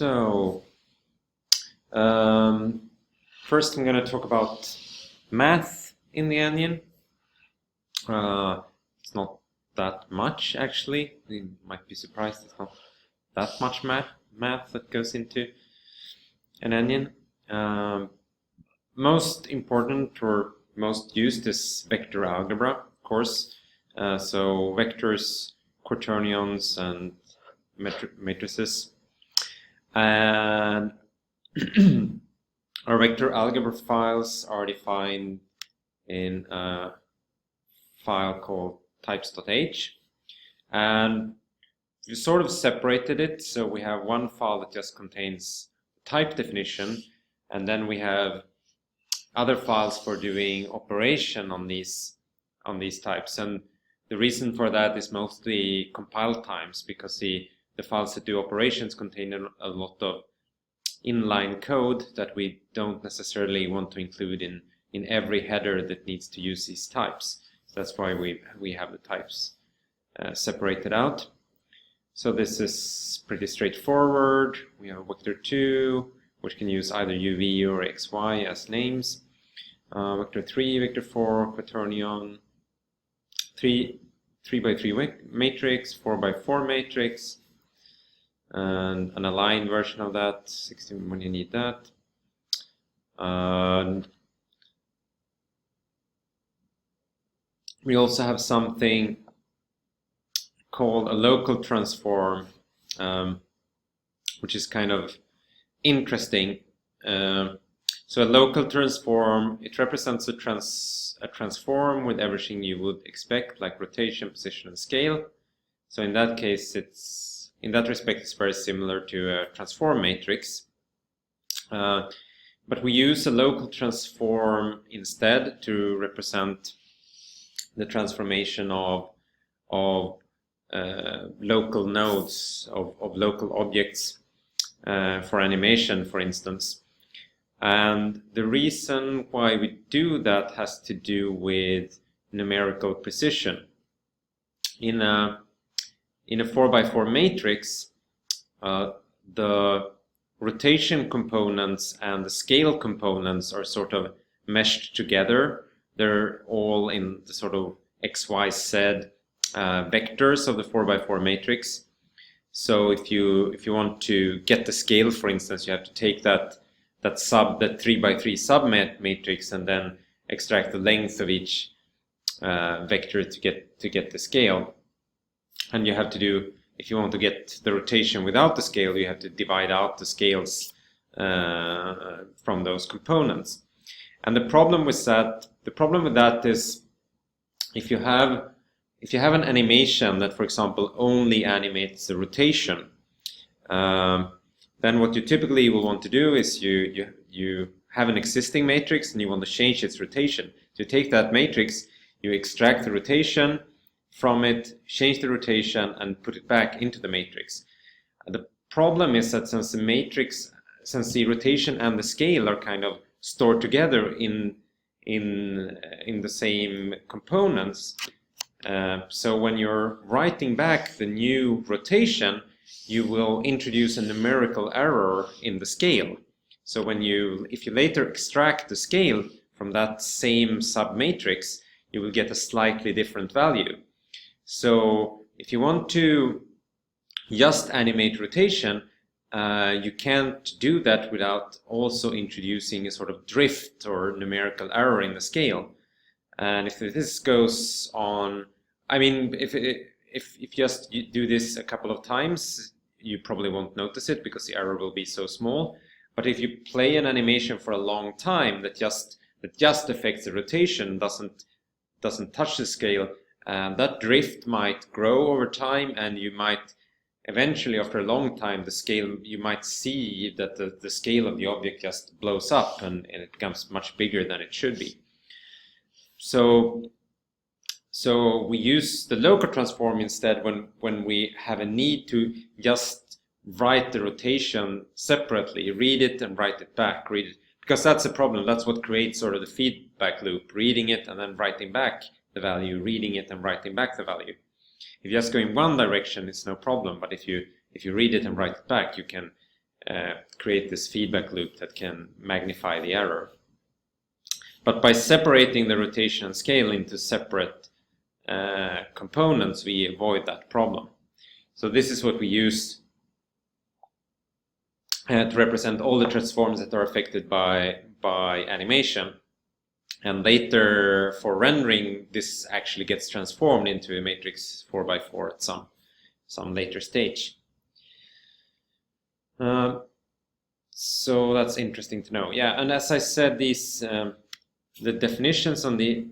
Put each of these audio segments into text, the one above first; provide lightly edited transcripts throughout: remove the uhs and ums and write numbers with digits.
So, first I'm going to talk about math in the onion. It's not that much, actually. You might be surprised it's not that much math that goes into an onion. Most important or most used is vector algebra, of course. So vectors, quaternions, and matrices. And our vector algebra files are defined in a file called types.h, and we sort of separated it. So we have one file that just contains type definition, and then we have other files for doing operation on these types. And the reason for that is mostly compile times, because the files that do operations contain a lot of inline code that we don't necessarily want to include in every header that needs to use these types. So that's why we have the types separated out. So this is pretty straightforward. We have vector 2, which can use either UV or XY as names. Vector 3, vector 4, quaternion, 3 by 3 matrix, 4 by 4 matrix, and an aligned version of that, 16 when you need that. And we also have something called a local transform, which is kind of interesting. So a local transform, it represents a transform with everything you would expect, like rotation, position, and scale. So in that case, in that respect, it's very similar to a transform matrix. But we use a local transform instead to represent the transformation of local nodes, of local objects for animation, for instance. And the reason why we do that has to do with numerical precision. In a 4x4 matrix, the rotation components and the scale components are sort of meshed together. They're all in the sort of XYZ vectors of the 4x4 matrix. So if you want to get the scale, for instance, you have to take that 3x3 sub matrix and then extract the length of each vector to get the scale. And you have to do, if you want to get the rotation without the scale, you have to divide out the scales from those components. And the problem with that is if you have an animation that, for example, only animates the rotation, then what you typically will want to do is you have an existing matrix and you want to change its rotation. So you take that matrix, you extract the rotation from it, change the rotation, and put it back into the matrix. The problem is that since the rotation and the scale are kind of stored together in the same components, so when you're writing back the new rotation, you will introduce a numerical error in the scale. So if you later extract the scale from that same submatrix, you will get a slightly different value. So if you want to just animate rotation, you can't do that without also introducing a sort of drift or numerical error in the scale. And if this goes on, I mean, if you just do this a couple of times, you probably won't notice it because the error will be so small. But if you play an animation for a long time that just affects the rotation, doesn't touch the scale, that drift might grow over time, and you might eventually, after a long time, you might see that the scale of the object just blows up and it becomes much bigger than it should be. So we use the local transform instead when we have a need to just write the rotation separately, read it and write it back, because that's the problem. That's what creates sort of the feedback loop, reading it and then writing back the value, reading it and writing back the value. If you just go in one direction, it's no problem, but if you read it and write it back, you can create this feedback loop that can magnify the error. But by separating the rotation and scale into separate components, we avoid that problem. So this is what we use to represent all the transforms that are affected by animation. And later, for rendering, this actually gets transformed into a matrix 4x4 at some later stage. So that's interesting to know. Yeah, and as I said, these the definitions on the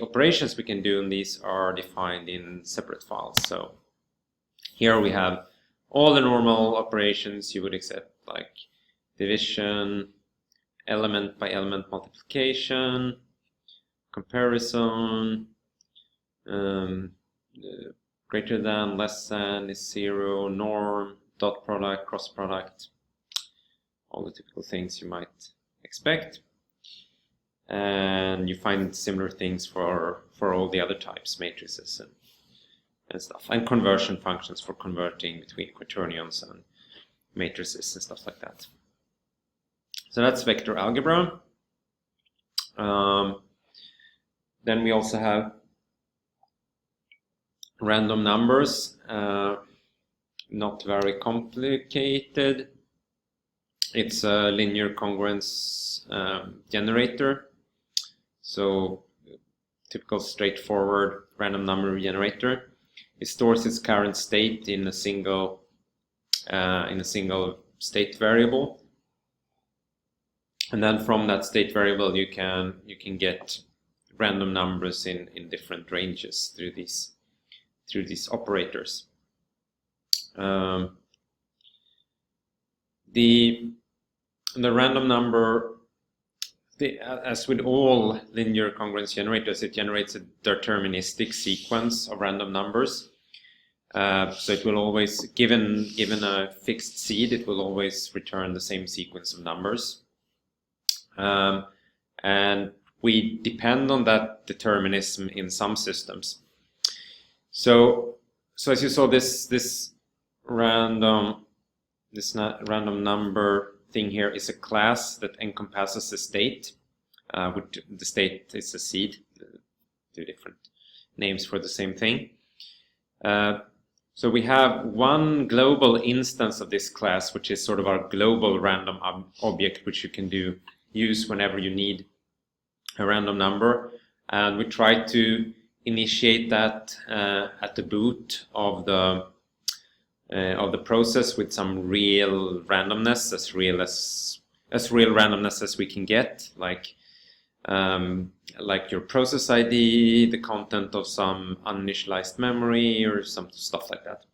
operations we can do on these are defined in separate files. So here we have all the normal operations you would accept, like division, element by element multiplication, comparison, greater than, less than is 0, norm, dot product, cross product, all the typical things you might expect. And you find similar things for all the other types, matrices and stuff, and conversion functions for converting between quaternions and matrices and stuff like that. So that's vector algebra. Then we also have random numbers, not very complicated. It's a linear congruence generator. So typical straightforward random number generator. It stores its current state in a single state variable, and then from that state variable you can get random numbers in different ranges through these operators. The random number, as with all linear congruence generators, it generates a deterministic sequence of random numbers. So it will always, given a fixed seed, it will always return the same sequence of numbers. And we depend on that determinism in some systems. So as you saw, this random number thing here is a class that encompasses a state. The state is a seed, two different names for the same thing. So we have one global instance of this class, which is sort of our global random object, which you can use whenever you need a random number. And we try to initiate that at the boot of the process with some real randomness, as real randomness as we can get, like your process ID, the content of some uninitialized memory, or some stuff like that.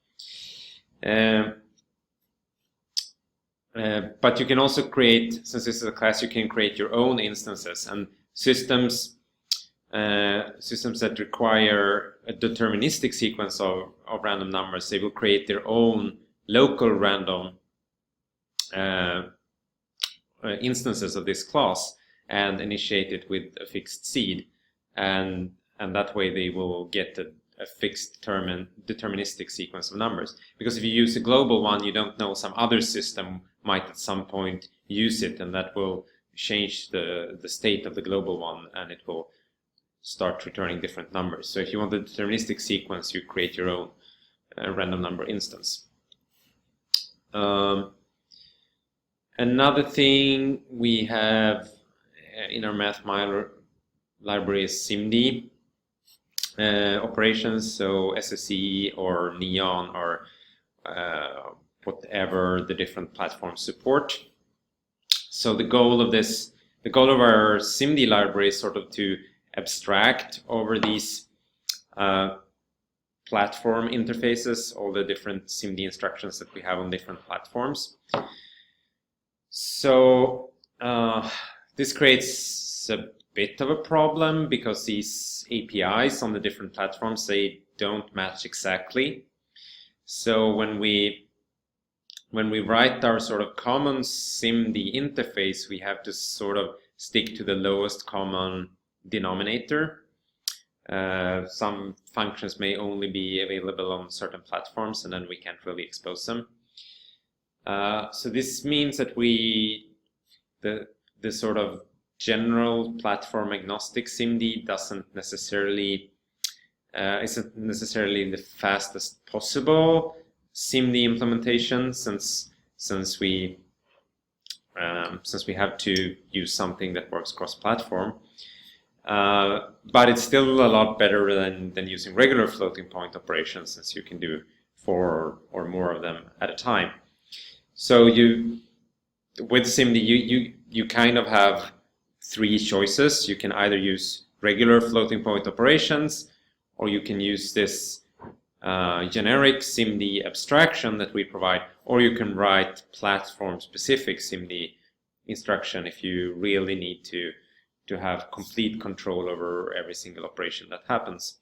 But you can also create, since this is a class, you can create your own instances, and systems that require a deterministic sequence of random numbers, they will create their own local random instances of this class and initiate it with a fixed seed, and that way they will get a fixed deterministic sequence of numbers. Because if you use a global one, you don't know, some other system might at some point use it, and that will change the state of the global one, and it will start returning different numbers. So if you want a deterministic sequence, you create your own random number instance. Another thing we have in our math library is SIMD operations, so SSE or Neon or whatever the different platforms support. So the goal of our SIMD library is sort of to abstract over these platform interfaces, all the different SIMD instructions that we have on different platforms. So this creates a bit of a problem, because these APIs on the different platforms, they don't match exactly. So when we write our sort of common SIMD interface, we have to sort of stick to the lowest common denominator. Some functions may only be available on certain platforms, and then we can't really expose them. So this means that the sort of general platform agnostic SIMD isn't necessarily the fastest possible SIMD implementation, since we have to use something that works cross-platform. But it's still a lot better than using regular floating point operations, since you can do 4 or more of them at a time. So with SIMD, you kind of have 3 choices. You can either use regular floating point operations, or you can use this generic SIMD abstraction that we provide, or you can write platform-specific SIMD instruction if you really need to have complete control over every single operation that happens.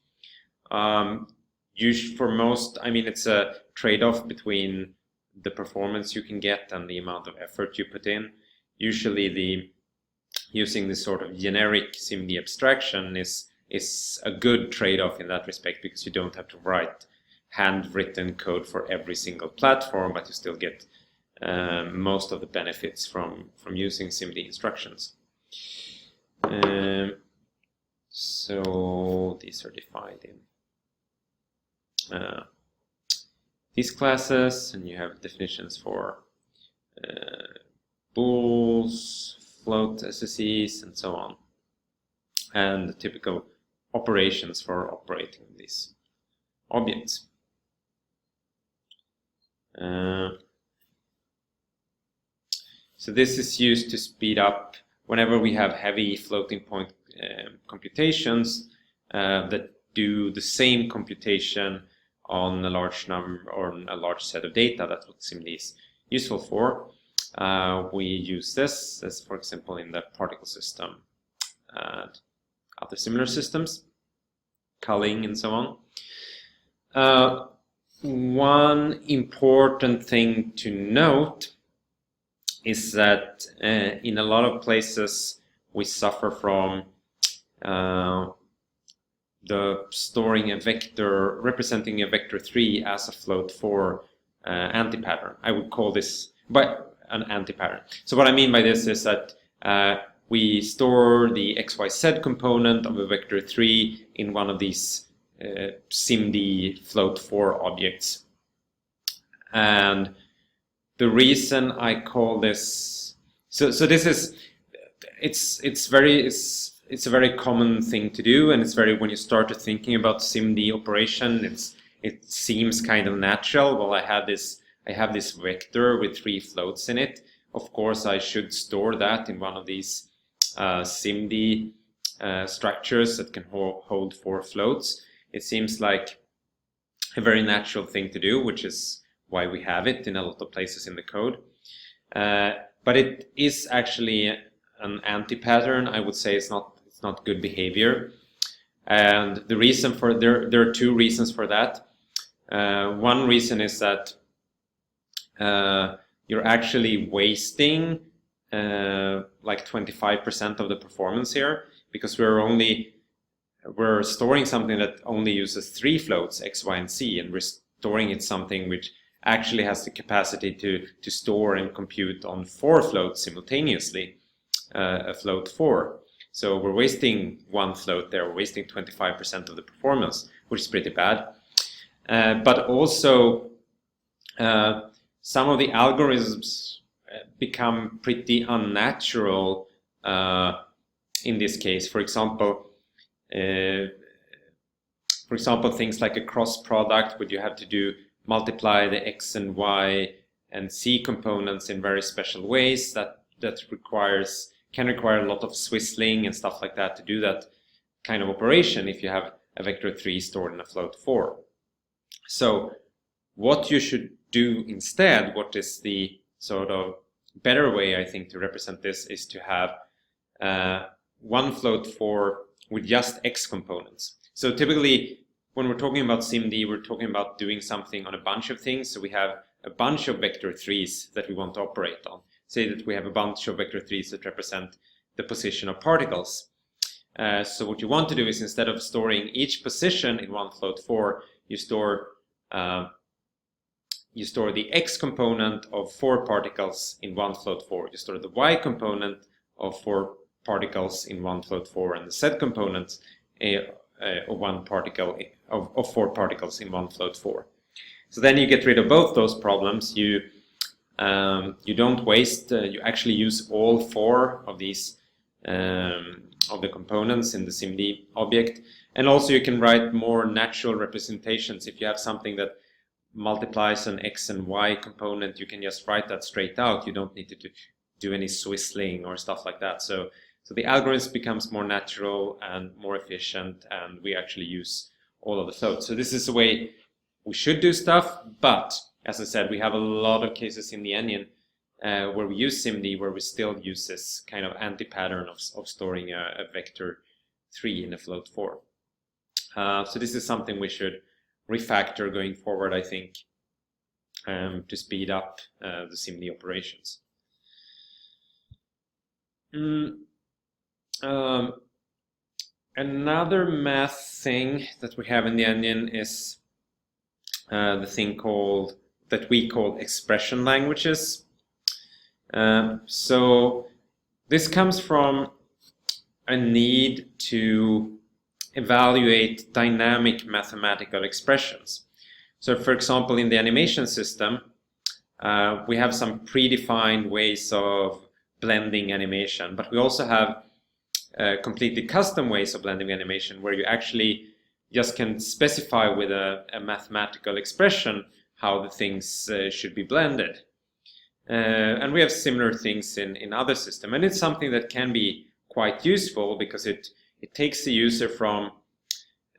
For most, I mean, it's a trade-off between the performance you can get and the amount of effort you put in. Usually using this sort of generic SIMD abstraction is a good trade-off in that respect, because you don't have to write handwritten code for every single platform, but you still get most of the benefits from using SIMD instructions. So these are defined in these classes, and you have definitions for bools, float SSEs, and so on, and the typical operations for operating these objects. So this is used to speed up whenever we have heavy floating point computations that do the same computation on a large number or a large set of data. That's what SIMD is useful for. We use this as, for example, in the particle system and other similar systems, culling and so on. One important thing to note is that in a lot of places we suffer from the storing a vector, representing a vector 3 as a float 4 antipattern. I would call this an antipattern. So what I mean by this is that we store the XYZ component of a vector 3 in one of these SIMD float 4 objects. And the reason I call this, so this is, it's a very common thing to do, and when you start to thinking about SIMD operation, it seems kind of natural. Well, I have this vector with 3 floats in it. Of course, I should store that in one of these SIMD structures that can hold 4 floats. It seems like a very natural thing to do, which is why we have it in a lot of places in the code. But it is actually an anti-pattern. I would say it's not good behavior. And the reason for there are 2 reasons for that. One reason is that you're actually wasting like 25% of the performance here, because we're storing something that only uses 3 floats, X, Y, and Z, and we're storing it something which actually has the capacity to store and compute on 4 floats simultaneously, a float 4. So we're wasting 1 float there, we're wasting 25% of the performance, which is pretty bad. But also, some of the algorithms become pretty unnatural in this case. For example, things like a cross product, where you have to multiply the X and Y and Z components in very special ways that can require a lot of swizzling and stuff like that to do that kind of operation if you have a vector 3 stored in a float 4. So what you should do instead, what is the sort of better way, I think, to represent this, is to have 1 float 4 with just X components. So typically, when we're talking about SIMD, we're talking about doing something on a bunch of things. So we have a bunch of vector 3s that we want to operate on. Say that we have a bunch of vector 3s that represent the position of particles. So what you want to do is, instead of storing each position in 1 float 4, you store you store the x component of 4 particles in one float 4. You store the y component of 4 particles in one float 4, and the z component of 1 particle of 4 particles in one float 4. So then you get rid of both those problems. You don't waste. You actually use all 4 of these of the components in the SIMD object, and also you can write more natural representations. If you have something that multiplies an x and y component, you can just write that straight out. You don't need to do any swizzling or stuff like that. So the algorithm becomes more natural and more efficient, and we actually use all of the floats. So this is the way we should do stuff, but as I said, we have a lot of cases in the Onion where we use SIMD, where we still use this kind of anti-pattern of storing a vector 3 in a float 4. So this is something we should refactor going forward, I think, to speed up the SIMD operations. Another math thing that we have in the Onion is the thing that we call expression languages. So this comes from a need to evaluate dynamic mathematical expressions. So for example, in the animation system, we have some predefined ways of blending animation, but we also have completely custom ways of blending animation where you actually just can specify with a mathematical expression how the things should be blended. And we have similar things in other systems, and it's something that can be quite useful because it takes the user from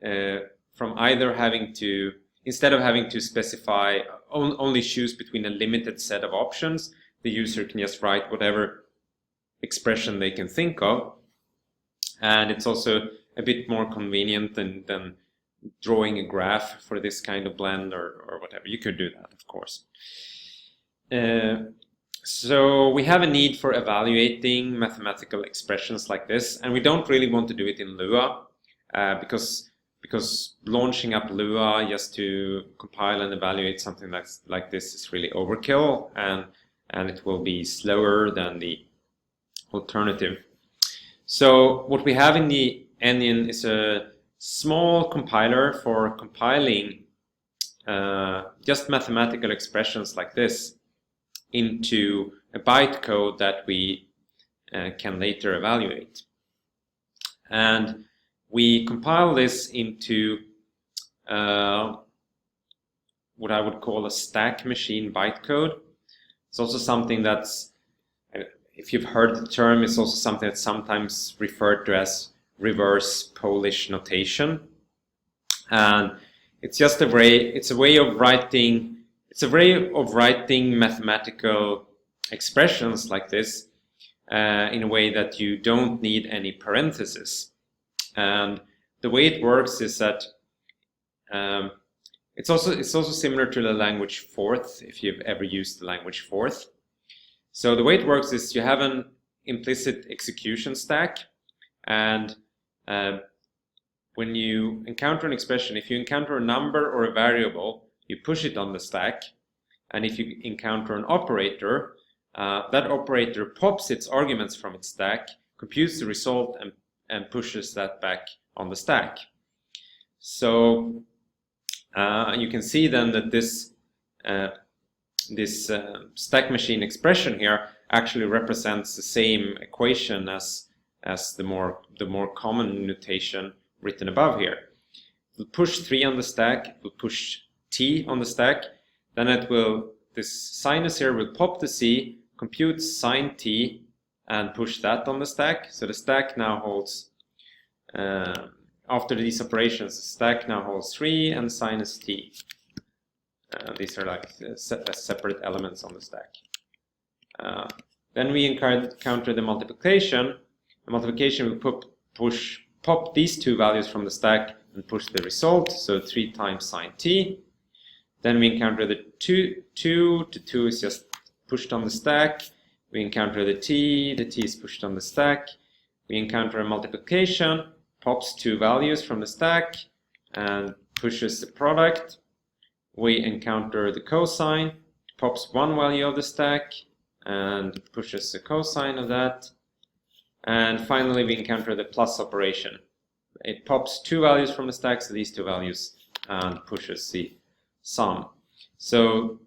either having to, instead of having to specify only choose between a limited set of options, the user can just write whatever expression they can think of, and it's also a bit more convenient than drawing a graph for this kind of blend or whatever. You could do that, of course. So we have a need for evaluating mathematical expressions like this, and we don't really want to do it in Lua because launching up Lua just to compile and evaluate something like this is really overkill, and it will be slower than the alternative. So what we have in the Onion is a small compiler for compiling just mathematical expressions like this into a bytecode that we can later evaluate. And we compile this into what I would call a stack machine bytecode. It's also something that's, if you've heard the term, it's also something that's sometimes referred to as reverse Polish notation. And it's just a way of writing mathematical expressions like this in a way that you don't need any parentheses. And the way it works is that it's also similar to the language Forth, if you've ever used the language Forth. So the way it works is you have an implicit execution stack, and when you encounter an expression, if you encounter a number or a variable, you push it on the stack, and if you encounter an operator, that operator pops its arguments from its stack, computes the result, and pushes that back on the stack. So you can see then that this stack machine expression here actually represents the same equation as the more common notation written above here. It will push 3 on the stack, it will push t on the stack, then this sinus here will pop the c, compute sine t, and push that on the stack. So the stack now holds, after these operations, the stack now holds 3 and sinus t. These are like separate elements on the stack. Then we encounter the multiplication. The multiplication will pop these 2 values from the stack and push the result, so 3 times sine t. Then we encounter the 2 is just pushed on the stack. We encounter the t is pushed on the stack. We encounter a multiplication, pops 2 values from the stack and pushes the product. we encounter the cosine, pops one value of the stack and pushes the cosine of that. And finally we encounter the plus operation. It pops two values from the stack, so these two values, and pushes the sum. So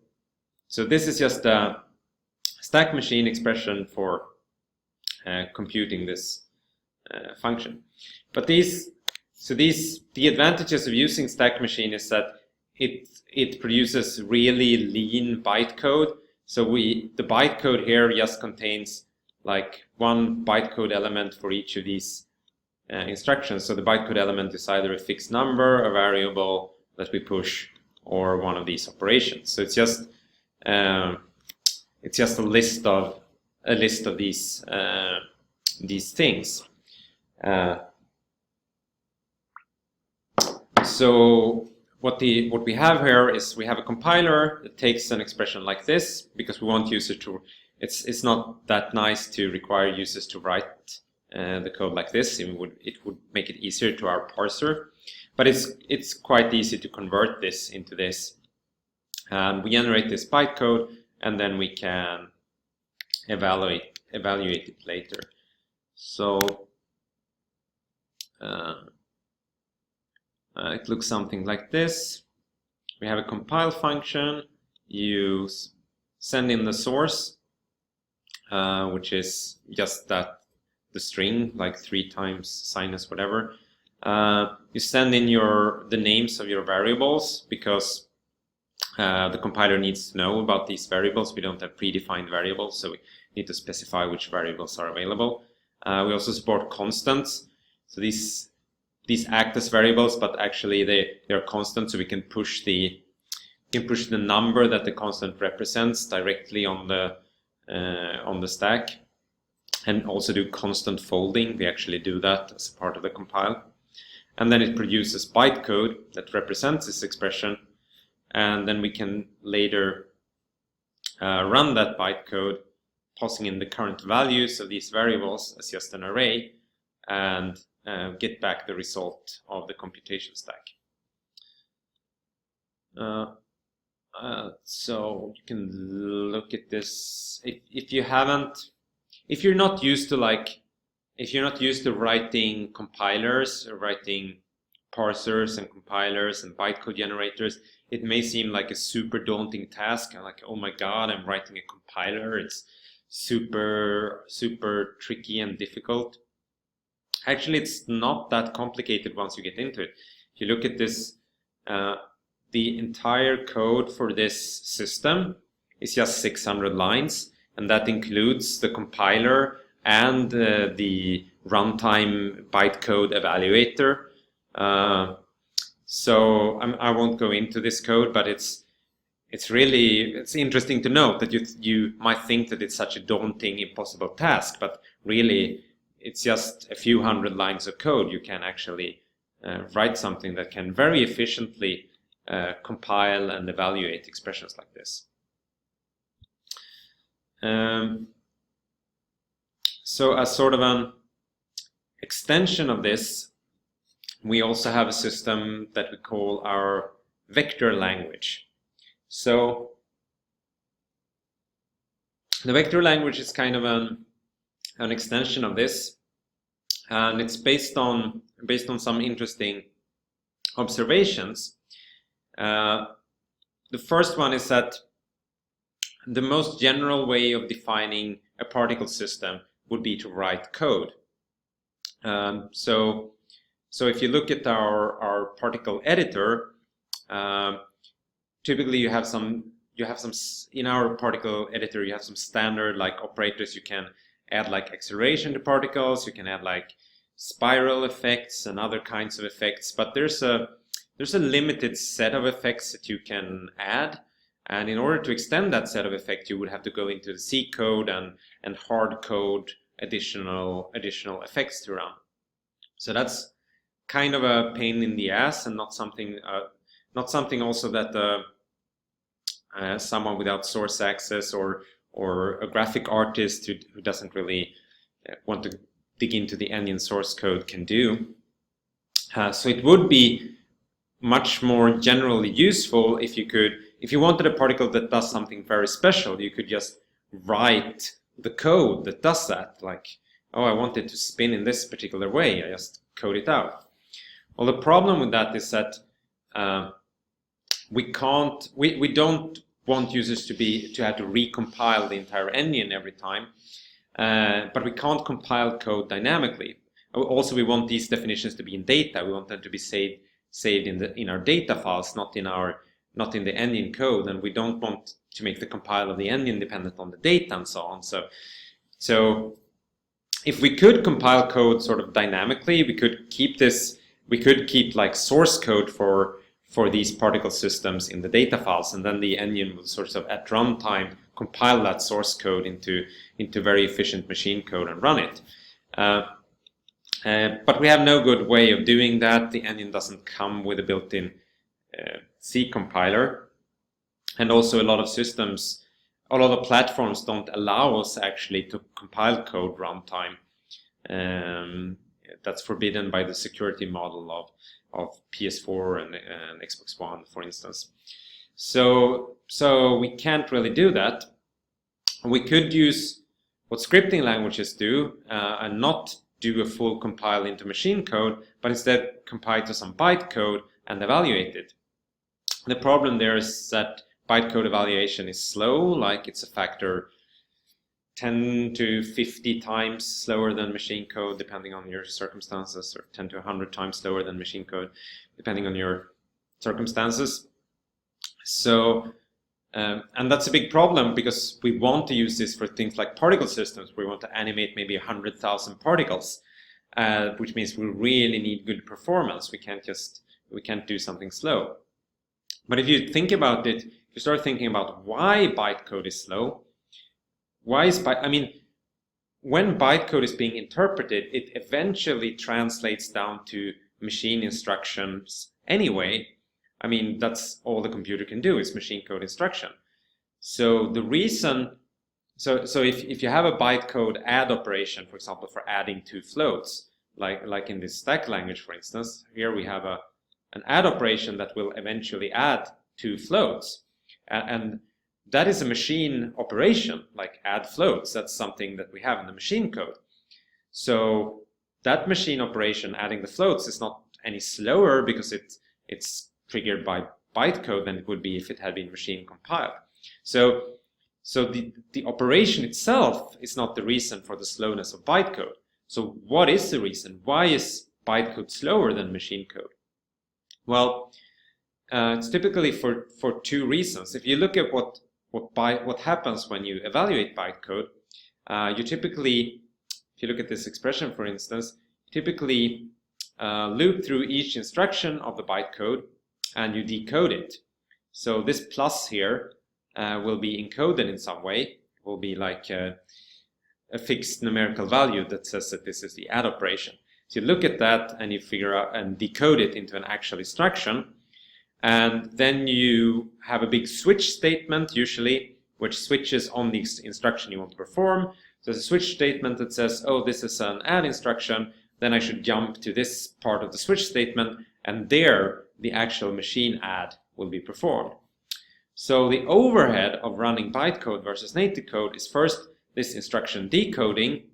this is just a stack machine expression for computing this function. But the advantages of using stack machine is that it produces really lean bytecode. So the bytecode here just contains like one bytecode element for each of these instructions. So the bytecode element is either a fixed number, a variable that we push, or one of these operations. So it's just a list of these things. So what we have here is we have a compiler that takes an expression like this, because we want users to. It's not that nice to require users to write the code like this. It would make it easier to our parser, but it's quite easy to convert this into this. And we generate this bytecode, and then we can evaluate it later. So it looks something like this. We have a compile function. You send in the source, which is just the string, like 3 times sinus whatever. You send in the names of your variables, because the compiler needs to know about these variables. We don't have predefined variables, so we need to specify which variables are available. We also support constants. So these act as variables, but actually they are constant, so we can push the number that the constant represents directly on the stack, and also do constant folding. We actually do that as a part of the compile. And then it produces bytecode that represents this expression, and then we can later run that bytecode, passing in the current values of these variables as just an array, and get back the result of the computation stack. So you can look at this. If you're not used to writing compilers or writing parsers and compilers and bytecode generators, it may seem like a super daunting task. Like, oh my god, I'm writing a compiler. It's super tricky and difficult. Actually, it's not that complicated once you get into it. If you look at this, the entire code for this system is just 600 lines, and that includes the compiler and the runtime bytecode evaluator. So I won't go into this code, but it's interesting to note that you might think that it's such a daunting, impossible task, but really it's just a few hundred lines of code. You can actually write something that can very efficiently compile and evaluate expressions like this. So as sort of an extension of this, we also have a system that we call our vector language. So the vector language is kind of an extension of this, and it's based on some interesting observations. The first one is that the most general way of defining a particle system would be to write code. So if you look at our particle editor, typically you have some in our particle editor you have some standard like operators. You can add like acceleration to particles, you can add like spiral effects and other kinds of effects, but there's a limited set of effects that you can add, and in order to extend that set of effects you would have to go into the C code and hard code additional effects to run. So that's kind of a pain in the ass, and not something also that someone without source access or a graphic artist who doesn't really want to dig into the Onion source code can do. So it would be much more generally useful if you wanted a particle that does something very special, you could just write the code that does that. Like, oh, I want it to spin in this particular way, I just code it out. Well, the problem with that is that we don't want users to have to recompile the entire engine every time, but we can't compile code dynamically. Also, we want these definitions to be in data. We want them to be saved in our data files, not in the engine code, and we don't want to make the compile of the engine dependent on the data and so on. So if we could compile code sort of dynamically, we could keep like source code for these particle systems in the data files, and then the engine will sort of at runtime compile that source code into very efficient machine code and run it. But we have no good way of doing that. The engine doesn't come with a built-in C compiler, and also a lot of platforms don't allow us actually to compile code runtime. That's forbidden by the security model of PS4 and Xbox One, for instance. So we can't really do that. We could use what scripting languages do and not do a full compile into machine code, but instead compile to some bytecode and evaluate it. The problem there is that bytecode evaluation is slow, like it's a factor 10 to 50 times slower than machine code, depending on your circumstances, or 10 to 100 times slower than machine code, depending on your circumstances. So, and that's a big problem because we want to use this for things like particle systems. We want to animate maybe 100,000 particles, which means we really need good performance. We can't do something slow. But if you think about it, if you start thinking about why bytecode is slow, when bytecode is being interpreted, it eventually translates down to machine instructions anyway. I mean, that's all the computer can do is machine code instruction. So the reason, so if you have a bytecode add operation, for example, for adding two floats, like in this stack language, for instance, here we have an add operation that will eventually add two floats, and that is a machine operation, like add floats. That's something that we have in the machine code. So that machine operation adding the floats is not any slower because it's triggered by bytecode than it would be if it had been machine compiled. So the operation itself is not the reason for the slowness of bytecode. So what is the reason? Why is bytecode slower than machine code? Well, it's typically for two reasons. If you look at what happens when you evaluate bytecode, you typically, if you look at this expression, for instance, typically loop through each instruction of the bytecode and you decode it. So this plus here will be encoded in some way. It will be like a fixed numerical value that says that this is the add operation. So you look at that and you figure out and decode it into an actual instruction. And then you have a big switch statement, usually, which switches on the instruction you want to perform. So there's a switch statement that says, oh, this is an add instruction. Then I should jump to this part of the switch statement, and there the actual machine add will be performed. So the overhead of running bytecode versus native code is first this instruction decoding,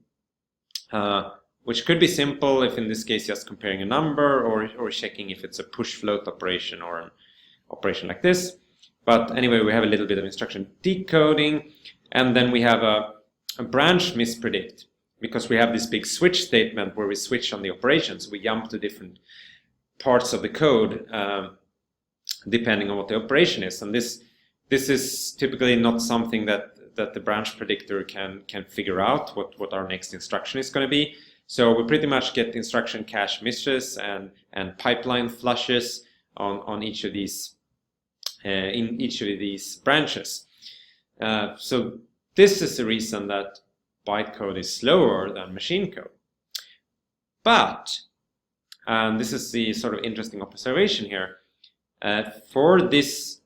which could be simple if in this case just comparing a number or checking if it's a push float operation or an operation like this. But anyway, we have a little bit of instruction decoding, and then we have a branch mispredict, because we have this big switch statement where we switch on the operations. We jump to different parts of the code depending on what the operation is, and this is typically not something that the branch predictor can figure out what our next instruction is going to be. So we pretty much get instruction cache misses and pipeline flushes on each of these in each of these branches. So this is the reason that bytecode is slower than machine code. But, and this is the sort of interesting observation here, for this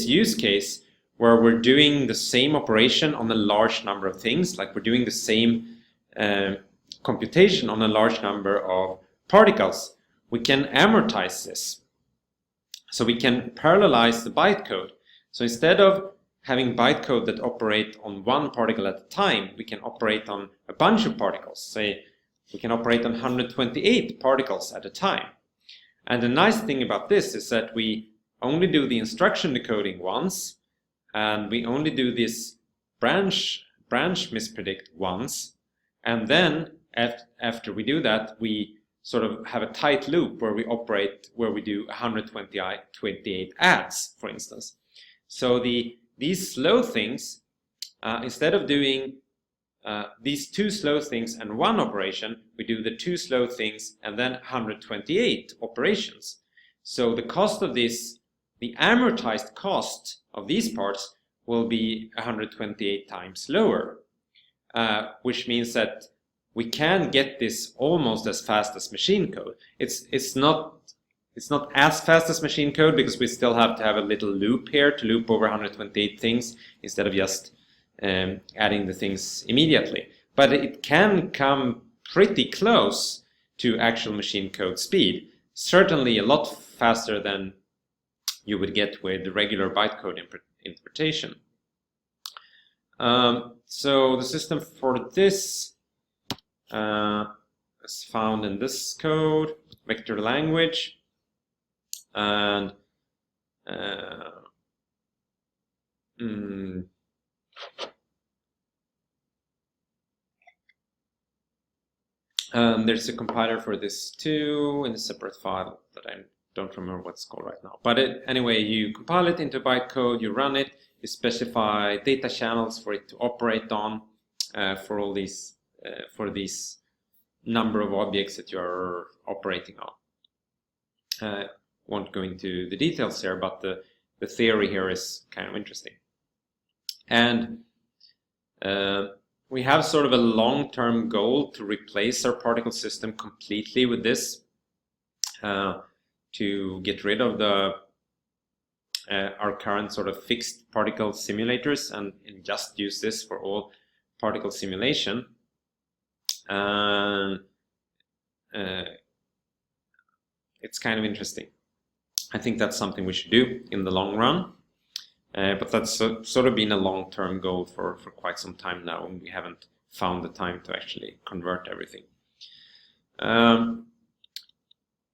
use case where we're doing the same operation on a large number of things, like we're doing the same computation on a large number of particles, we can amortize this. So we can parallelize the bytecode. So instead of having bytecode that operate on one particle at a time, we can operate on a bunch of particles. Say we can operate on 128 particles at a time. And the nice thing about this is that we only do the instruction decoding once, and we only do this branch mispredict once, and then after we do that, we sort of have a tight loop where we do 128 adds, for instance. So these slow things, instead of doing these two slow things and one operation, we do the two slow things and then 128 operations. So the cost of this, the amortized cost of these parts will be 128 times lower, which means that we can get this almost as fast as machine code. It's not as fast as machine code because we still have to have a little loop here to loop over 128 things instead of just adding the things immediately. But it can come pretty close to actual machine code speed. Certainly a lot faster than you would get with the regular bytecode interpretation. So the system for this is found in this code, vector language, and there's a compiler for this too in a separate file that I don't remember what it's called right now. But anyway, you compile it into bytecode, you run it, you specify data channels for it to operate on for all these for these number of objects that you're operating on. Won't go into the details here, but the theory here is kind of interesting. And we have sort of a long-term goal to replace our particle system completely with this, to get rid of our current sort of fixed particle simulators and just use this for all particle simulation. It's kind of interesting. I think that's something we should do in the long run. But that's sort of been a long-term goal for quite some time now, and we haven't found the time to actually convert everything.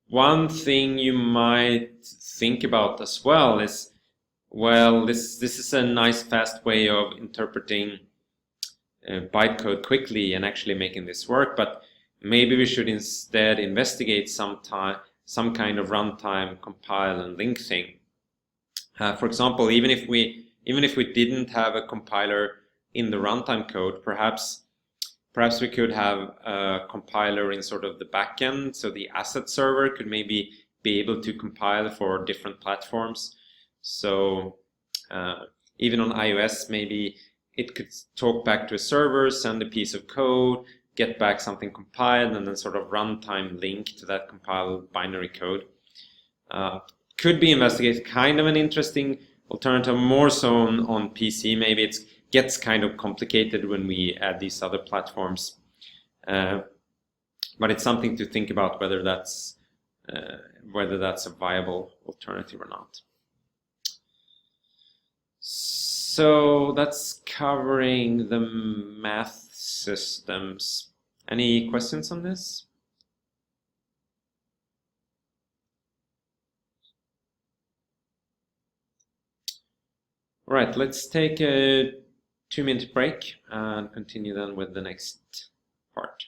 One thing you might think about as well is, well, this is a nice fast way of interpreting bytecode quickly and actually making this work, but maybe we should instead investigate some kind of runtime compile and link thing. For example, even if we didn't have a compiler in the runtime code, perhaps we could have a compiler in sort of the backend, so the asset server could maybe be able to compile for different platforms. So even on iOS, maybe it could talk back to a server, send a piece of code, get back something compiled, and then sort of runtime link to that compiled binary code. Could be investigated, kind of an interesting alternative, more so on PC. Maybe it gets kind of complicated when we add these other platforms, but it's something to think about whether that's a viable alternative or not. So that's covering the math systems. Any questions on this? All right, let's take a 2-minute break and continue then with the next part.